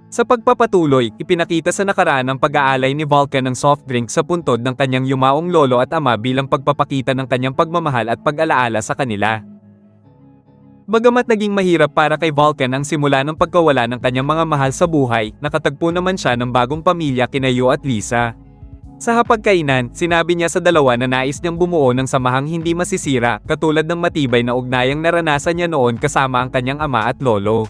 Sa pagpapatuloy, ipinakita sa nakaraan ang pag-aalay ni Vulcan ng soft drink sa puntod ng kanyang yumaong lolo at ama bilang pagpapakita ng kanyang pagmamahal at pag-alaala sa kanila. Bagamat naging mahirap para kay Vulcan ang simula ng pagkawala ng kanyang mga mahal sa buhay, nakatagpo naman siya ng bagong pamilya kina Yu at Lisa. Sa hapagkainan, sinabi niya sa dalawa na nais niyang bumuo ng samahang hindi masisira, katulad ng matibay na ugnayang naranasan niya noon kasama ang kanyang ama at lolo.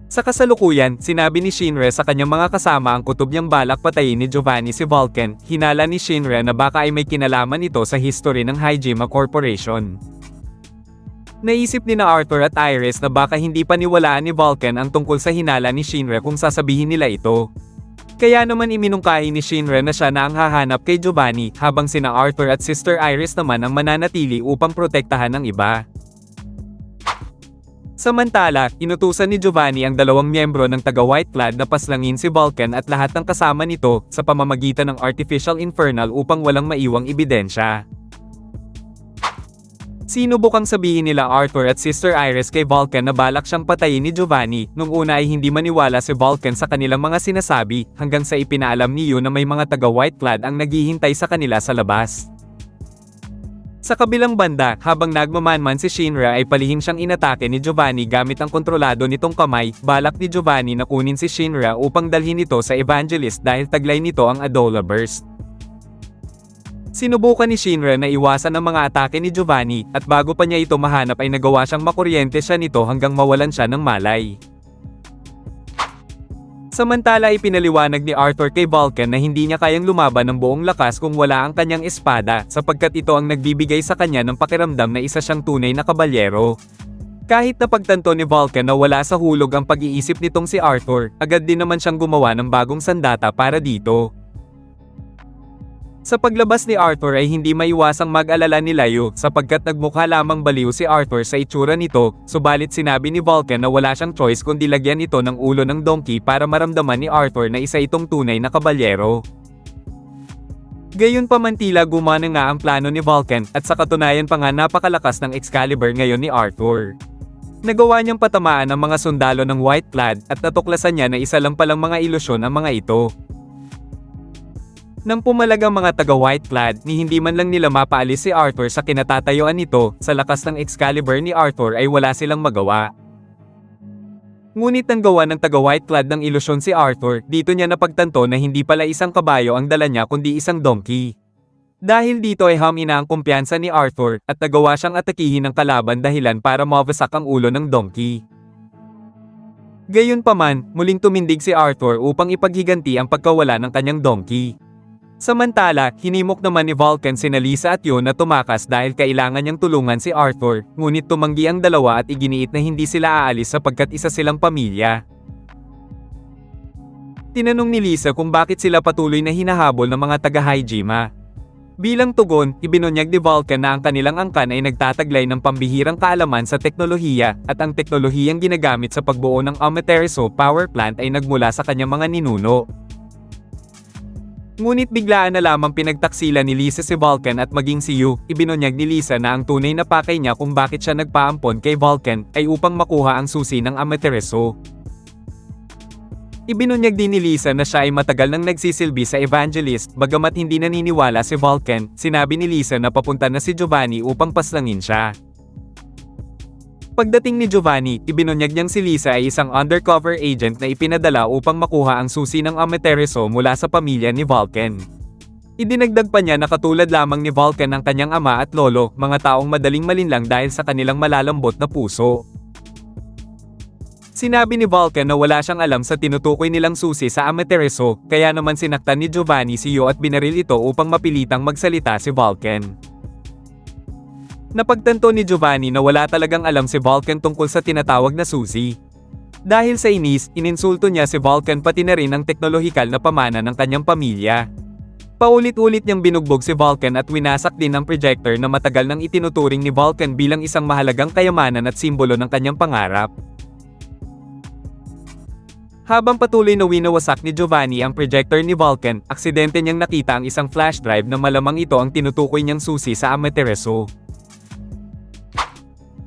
Sa kasalukuyan, sinabi ni Shinra sa kanyang mga kasama ang kutob niyang balak patayin ni Giovanni si Vulcan. Hinala ni Shinra na baka ay may kinalaman ito sa history ng Hyjima Corporation. Naisip ni na Arthur at Iris na baka hindi paniwalaan ni Vulcan ang tungkol sa hinala ni Shinra kung sasabihin nila ito. Kaya naman iminungkahi ni Shinra na siya na ang hahanap kay Giovanni, habang sina Arthur at Sister Iris naman ang mananatili upang protektahan ang iba. Samantala, inutusan ni Giovanni ang dalawang miyembro ng taga-White Clad na paslangin si Vulcan at lahat ng kasama nito sa pamamagitan ng Artificial Infernal upang walang maiwang ebidensya. Sinubukang sabihin nila Arthur at Sister Iris kay Vulcan na balak siyang patayin ni Giovanni. Nung una ay hindi maniwala si Vulcan sa kanilang mga sinasabi, hanggang sa ipinaalam ni Yu na may mga taga-White Clad ang naghihintay sa kanila sa labas. Sa kabilang banda, habang nagmamanman si Shinra ay palihim siyang inatake ni Giovanni gamit ang kontrolado nitong kamay. Balak ni Giovanni na kunin si Shinra upang dalhin ito sa Evangelist dahil taglay nito ang Adola Burst. Sinubukan ni Shinra na iwasan ang mga atake ni Giovanni, at bago pa niya ito mahanap ay nagawa siyang makuryente siya nito hanggang mawalan siya ng malay. Samantala ipinaliwanag ni Arthur kay Vulcan na hindi niya kayang lumaban ng buong lakas kung wala ang kanyang espada, sapagkat ito ang nagbibigay sa kanya ng pakiramdam na isa siyang tunay na kabalyero. Kahit napagtanto ni Vulcan na wala sa hulog ang pag-iisip nitong si Arthur, agad din naman siyang gumawa ng bagong sandata para dito. Sa paglabas ni Arthur ay hindi maiwasang mag-alala ni Yu, sapagkat nagmukha lamang baliw si Arthur sa itsura nito, subalit sinabi ni Vulcan na wala siyang choice kundi lagyan ito ng ulo ng donkey para maramdaman ni Arthur na isa itong tunay na kabalyero. Gayunpaman tila gumana nga ang plano ni Vulcan, at sa katunayan pa nga napakalakas ng Excalibur ngayon ni Arthur. Nagawa niyang patamaan ang mga sundalo ng White Clad, at natuklasan niya na isa lang palang mga ilusyon ang mga ito. Nang pumalag ang mga taga-White Clad, ni hindi man lang nila mapaalis si Arthur sa kinatatayuan nito, sa lakas ng Excalibur ni Arthur ay wala silang magawa. Ngunit nang gawa ng taga-White Clad ng ilusyon si Arthur, dito niya napagtanto na hindi pala isang kabayo ang dala niya kundi isang donkey. Dahil dito ay hamina ang kumpiyansa ni Arthur, at nagawa siyang atakihin ng kalaban dahilan para mawasak ang ulo ng donkey. Gayunpaman, muling tumindig si Arthur upang ipaghiganti ang pagkawala ng kanyang donkey. Samantala, hinimok naman ni Vulcan sina Lisa at Yu na tumakas dahil kailangan niyang tulungan si Arthur, ngunit tumanggi ang dalawa at iginiit na hindi sila aalis sapagkat isa silang pamilya. Tinanong ni Lisa kung bakit sila patuloy na hinahabol ng mga taga-Hyjima. Bilang tugon, ibinunyag ni Vulcan na ang kanilang angkan ay nagtataglay ng pambihirang kaalaman sa teknolohiya, at ang teknolohiyang ginagamit sa pagbuo ng Amaterasu power plant ay nagmula sa kanyang mga ninuno. Ngunit biglaan na lamang pinagtaksila ni Lisa si Vulcan at maging si Yu. Ibinunyag ni Lisa na ang tunay na pakay niya kung bakit siya nagpaampon kay Vulcan ay upang makuha ang susi ng Amaterasu. Ibinunyag din ni Lisa na siya ay matagal nang nagsisilbi sa Evangelist, bagamat hindi naniniwala si Vulcan. Sinabi ni Lisa na papunta na si Giovanni upang paslangin siya. Pagdating ni Giovanni, ibinunyag niyang si Lisa ay isang undercover agent na ipinadala upang makuha ang susi ng Amaterasu mula sa pamilya ni Vulcan. Idinagdag pa niya na katulad lamang ni Vulcan ang kanyang ama at lolo, mga taong madaling malinlang dahil sa kanilang malalambot na puso. Sinabi ni Vulcan na wala siyang alam sa tinutukoy nilang susi sa Amaterasu, kaya naman sinaktan ni Giovanni si Yu at binaril ito upang mapilitang magsalita si Vulcan. Napagtanto ni Giovanni na wala talagang alam si Vulcan tungkol sa tinatawag na susi. Dahil sa inis, ininsulto niya si Vulcan pati na rin ang teknolohikal na pamana ng kanyang pamilya. Paulit-ulit niyang binugbog si Vulcan at winasak din ang projector na matagal nang itinuturing ni Vulcan bilang isang mahalagang kayamanan at simbolo ng kanyang pangarap. Habang patuloy na winawasak ni Giovanni ang projector ni Vulcan, aksidente niyang nakita ang isang flash drive na malamang ito ang tinutukoy niyang susi sa Amaterasu.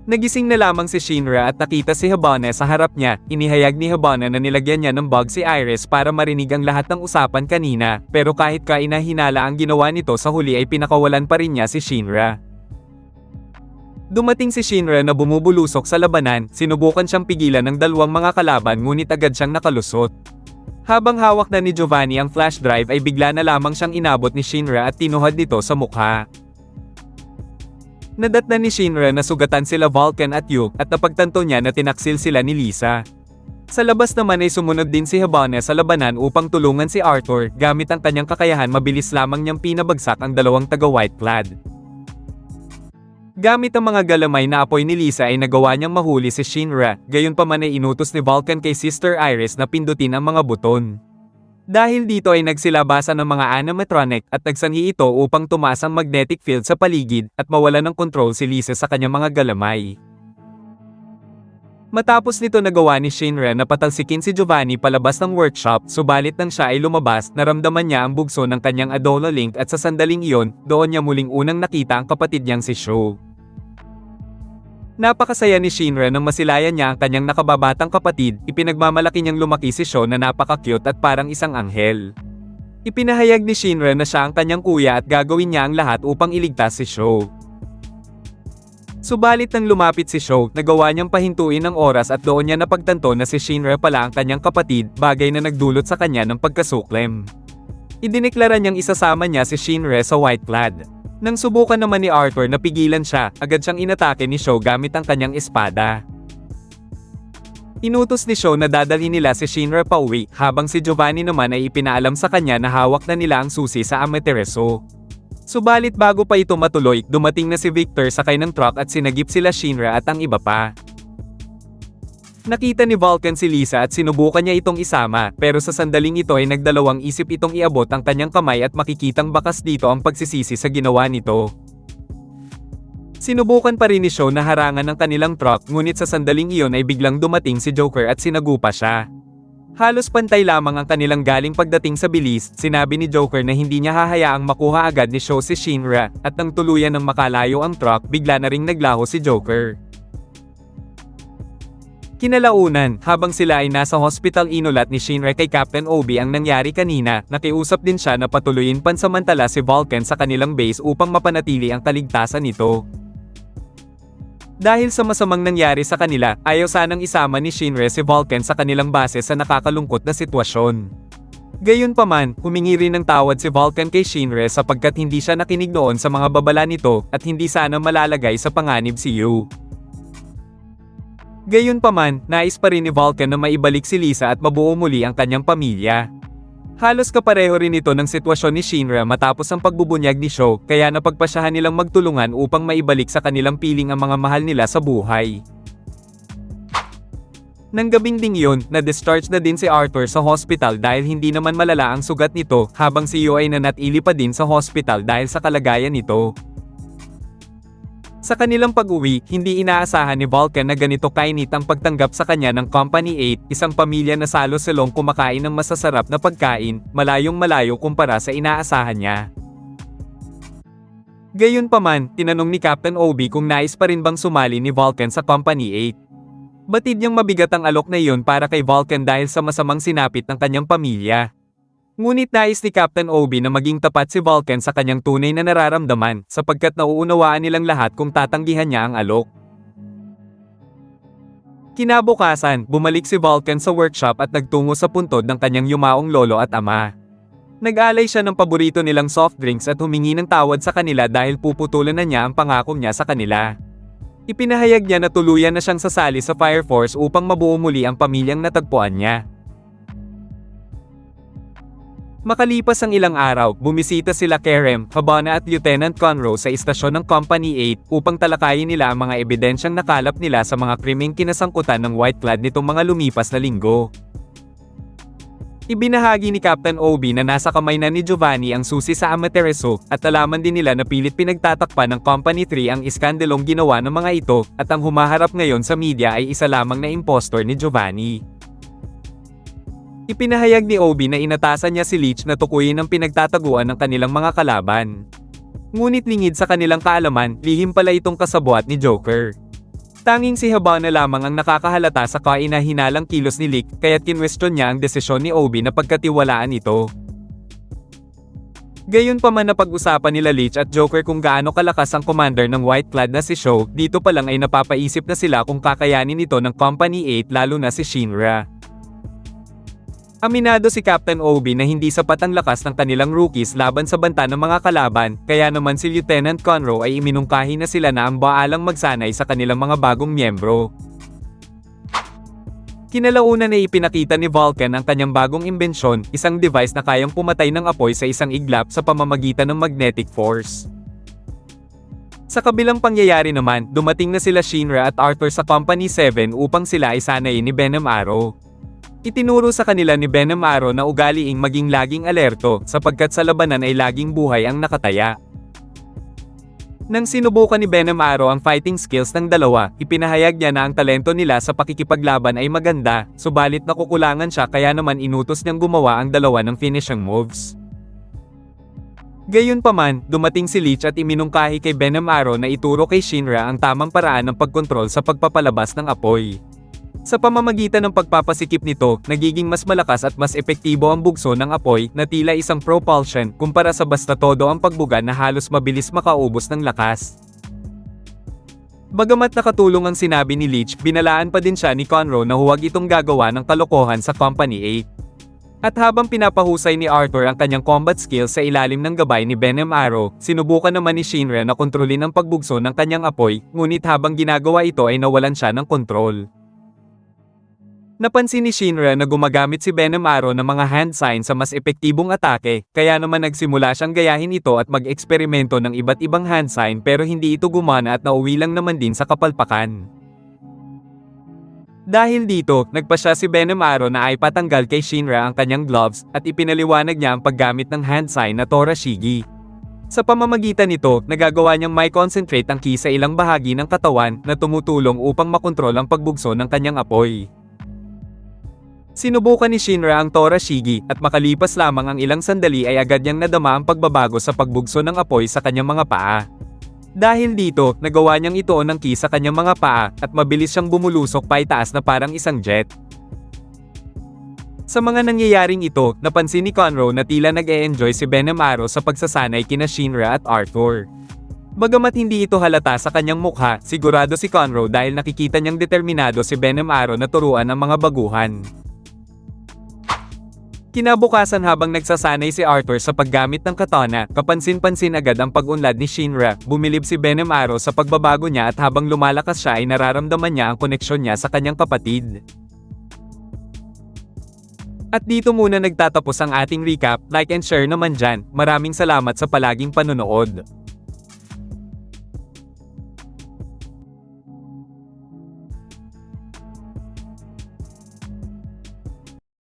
Nagising na lamang si Shinra at nakita si Habana sa harap niya. Inihayag ni Habana na nilagyan niya ng bug si Iris para marinig ang lahat ng usapan kanina, pero kahit kainahinala ang ginawa nito sa huli ay pinakawalan pa rin niya si Shinra. Dumating si Shinra na bumubulusok sa labanan, sinubukan siyang pigilan ng dalawang mga kalaban ngunit agad siyang nakalusot. Habang hawak na ni Giovanni ang flash drive ay bigla na lamang siyang inabot ni Shinra at tinuhad nito sa mukha. Nadatnan ni Shinra na sugatan sila Vulcan at Yuke at napagtanto niya na tinaksil sila ni Lisa. Sa labas naman ay sumunod din si Habana sa labanan upang tulungan si Arthur gamit ang kanyang kakayahan mabilis lamang niyang pinabagsak ang dalawang taga-white clad. Gamit ang mga galamay na apoy ni Lisa ay nagawa niyang mahuli si Shinra, gayunpaman ay inutos ni Vulcan kay Sister Iris na pindutin ang mga buton. Dahil dito ay nagsilabasan ng mga animatronic at nagsanhi ito upang tumaas ang magnetic field sa paligid at mawala ng control si Lisa sa kanyang mga galamay. Matapos nito nagawa ni Shinra na patalsikin si Giovanni palabas ng workshop, subalit nang siya ay lumabas, naramdaman niya ang bugso ng kanyang Adola Link at sa sandaling iyon, doon niya muling unang nakita ang kapatid niyang si Sho. Napakasaya ni Shinra nang masilayan niya ang kanyang nakababatang kapatid, ipinagmamalaki niyang lumaki si Sho na napaka-cute at parang isang anghel. Ipinahayag ni Shinra na siya ang kanyang kuya at gagawin niya ang lahat upang iligtas si Sho. Subalit nang lumapit si Sho, nagawa niyang pahintuin ang oras at doon niya napagtanto na si Shinra pala ang kanyang kapatid, bagay na nagdulot sa kanya ng pagkasuklem. Idineklara niyang isasama niya si Shinra sa White Clad. Nang subukan naman ni Arthur na pigilan siya, agad siyang inatake ni Sho gamit ang kanyang espada. Inutos ni Sho na dadalhin nila si Shinra pauwi, habang si Giovanni naman ay ipinaalam sa kanya na hawak na nila ang susi sa Amaterasu. Subalit bago pa ito matuloy, dumating na si Victor sakay ng truck at sinagip sila Shinra at ang iba pa. Nakita ni Vulcan si Lisa at sinubukan niya itong isama, pero sa sandaling ito ay nagdalawang isip itong iabot ang kanyang kamay at makikitang bakas dito ang pagsisisi sa ginawa nito. Sinubukan pa rin ni Sho na harangan ng kanilang truck, ngunit sa sandaling iyon ay biglang dumating si Joker at sinagupa siya. Halos pantay lamang ang kanilang galing pagdating sa bilis, sinabi ni Joker na hindi niya hahayaang makuha agad ni Sho si Shinra, at nang tuluyan ng makalayo ang truck bigla na ring naglaho si Joker. Kinalaunan, habang sila ay nasa hospital inulat ni Shinra kay Captain Obi ang nangyari kanina, nakiusap din siya na patuloyin pansamantala si Vulcan sa kanilang base upang mapanatili ang kaligtasan nito. Dahil sa masamang nangyari sa kanila, ayaw sanang isama ni Shinra si Vulcan sa kanilang base sa nakakalungkot na sitwasyon. Gayunpaman, humingi rin ng tawad si Vulcan kay Shinra sapagkat hindi siya nakinig noon sa mga babala nito at hindi sana malalagay sa panganib si Yu. Gayunpaman, nais pa rin ni Vulcan na maibalik si Lisa at mabuo muli ang kanyang pamilya. Halos kapareho rin ito ng sitwasyon ni Shinra matapos ang pagbubunyag ni Sho, kaya napagpasyahan nilang magtulungan upang maibalik sa kanilang piling ang mga mahal nila sa buhay. Nang gabing ding yun, na-discharge na din si Arthur sa hospital dahil hindi naman malala ang sugat nito, habang si Yu ay nanatili pa din sa hospital dahil sa kalagayan nito. Sa kanilang pag-uwi, hindi inaasahan ni Vulcan na ganito kainit ang pagtanggap sa kanya ng Company 8, isang pamilya na salo-salong kumakain ng masasarap na pagkain, malayong malayo kumpara sa inaasahan niya. Gayunpaman, tinanong ni Captain Obi kung nais pa rin bang sumali ni Vulcan sa Company 8. Batid niyang mabigat ang alok na iyon para kay Vulcan dahil sa masamang sinapit ng kanyang pamilya. Ngunit nais ni Captain Obi na maging tapat si Vulcan sa kanyang tunay na nararamdaman, sapagkat nauunawaan nilang lahat kung tatanggihan niya ang alok. Kinabukasan, bumalik si Vulcan sa workshop at nagtungo sa puntod ng kanyang yumaong lolo at ama. Nag-alay siya ng paborito nilang soft drinks at humingi ng tawad sa kanila dahil puputulan na niya ang pangako niya sa kanila. Ipinahayag niya na tuluyan na siyang sasali sa Fire Force upang mabuo muli ang pamilyang natagpuan niya. Makalipas ang ilang araw, bumisita sila Kerem, Habana at Lieutenant Conroe sa istasyon ng Company 8 upang talakayin nila ang mga ebidensyang nakalap nila sa mga krimeng kinasangkutan ng White Clad nitong mga lumipas na linggo. Ibinahagi ni Captain Obi na nasa kamay na ni Giovanni ang susi sa Amaterasu at alaman din nila na pilit pinagtatakpan ng Company 3 ang iskandalong ginawa ng mga ito at ang humaharap ngayon sa media ay isa lamang na impostor ni Giovanni. Ipinahayag ni Obi na inatasan niya si Leech na tukuyin ang pinagtataguan ng kanilang mga kalaban. Ngunit lingid sa kanilang kaalaman, lihim pala itong kasabwat ni Joker. Tanging si Habana lamang ang nakakahalata sa kaina-hinalang kilos ni Lick, kaya't kinwestiyon niya ang desisyon ni Obi na pagkatiwalaan ito. Gayunpaman napag-usapan nila Leech at Joker kung gaano kalakas ang commander ng White Clad na si Sho, dito pa lang ay napapaisip na sila kung kakayanin ito ng Company 8 lalo na si Shinra. Aminado si Captain Obi na hindi sapat ang lakas ng kanilang rookies laban sa banta ng mga kalaban, kaya naman si Lieutenant Conroe ay iminungkahi na sila na ang baalang magsanay sa kanilang mga bagong miyembro. Kinalaunan ay ipinakita ni Vulcan ang kanyang bagong imbensyon, isang device na kayang pumatay ng apoy sa isang iglap sa pamamagitan ng magnetic force. Sa kabilang pangyayari naman, dumating na sila Shinra at Arthur sa Company 7 upang sila ay sanayin ni Venom Arrow. Itinuro sa kanila ni Venom Arrow na ugaliing maging laging alerto, sapagkat sa labanan ay laging buhay ang nakataya. Nang sinubukan ni Venom Arrow ang fighting skills ng dalawa, ipinahayag niya na ang talento nila sa pakikipaglaban ay maganda, subalit nakukulangan siya kaya naman inutos niyang gumawa ang dalawa ng finishing moves. Gayunpaman, dumating si Leech at iminungkahi kay Venom Arrow na ituro kay Shinra ang tamang paraan ng pagkontrol sa pagpapalabas ng apoy. Sa pamamagitan ng pagpapasikip nito, nagiging mas malakas at mas epektibo ang bugso ng apoy na tila isang propulsion kumpara sa basta todo ang pagbuga na halos mabilis makaubos ng lakas. Bagamat nakatulong ang sinabi ni Leech, binalaan pa din siya ni Conroe na huwag itong gagawa ng kalokohan sa Company 8. At habang pinapahusay ni Arthur ang kanyang combat skills sa ilalim ng gabay ni Venom Arrow, sinubukan naman ni Shinra na kontrolin ang pagbugso ng kanyang apoy, ngunit habang ginagawa ito ay nawalan siya ng kontrol. Napansin ni Shinra na gumagamit si Venom Arrow ng mga hand signs sa mas epektibong atake, kaya naman nagsimula siyang gayahin ito at mag-eksperimento ng iba't ibang hand sign pero hindi ito gumana at nauwi lang naman din sa kapalpakan. Dahil dito, nagpa siya si Venom Arrow na ay patanggal kay Shinra ang kanyang gloves at ipinaliwanag niya ang paggamit ng hand sign na Torashigi. Sa pamamagitan nito, nagagawa niyang may concentrate ang ki sa ilang bahagi ng katawan na tumutulong upang makontrol ang pagbugso ng kanyang apoy. Sinubukan ni Shinra ang Torashigi at makalipas lamang ang ilang sandali ay agad niyang nadama ang pagbabago sa pagbugso ng apoy sa kanyang mga paa. Dahil dito, nagawa niyang ituon ng ki sa kanyang mga paa at mabilis siyang bumulusok paitaas na parang isang jet. Sa mga nangyayaring ito, napansin ni Conroe na tila nag-e-enjoy si Venom Arrow sa pagsasanay kina Shinra at Arthur. Bagamat hindi ito halata sa kanyang mukha, sigurado si Conroe dahil nakikita niyang determinado si Venom Arrow na turuan ang mga baguhan. Kinabukasan habang nagsasanay si Arthur sa paggamit ng katana, kapansin-pansin agad ang pag-unlad ni Shinra, bumilib si Venom Arrow sa pagbabago niya at habang lumalakas siya ay nararamdaman niya ang koneksyon niya sa kanyang kapatid. At dito muna nagtatapos ang ating recap, like and share naman dyan, maraming salamat sa palaging panonood.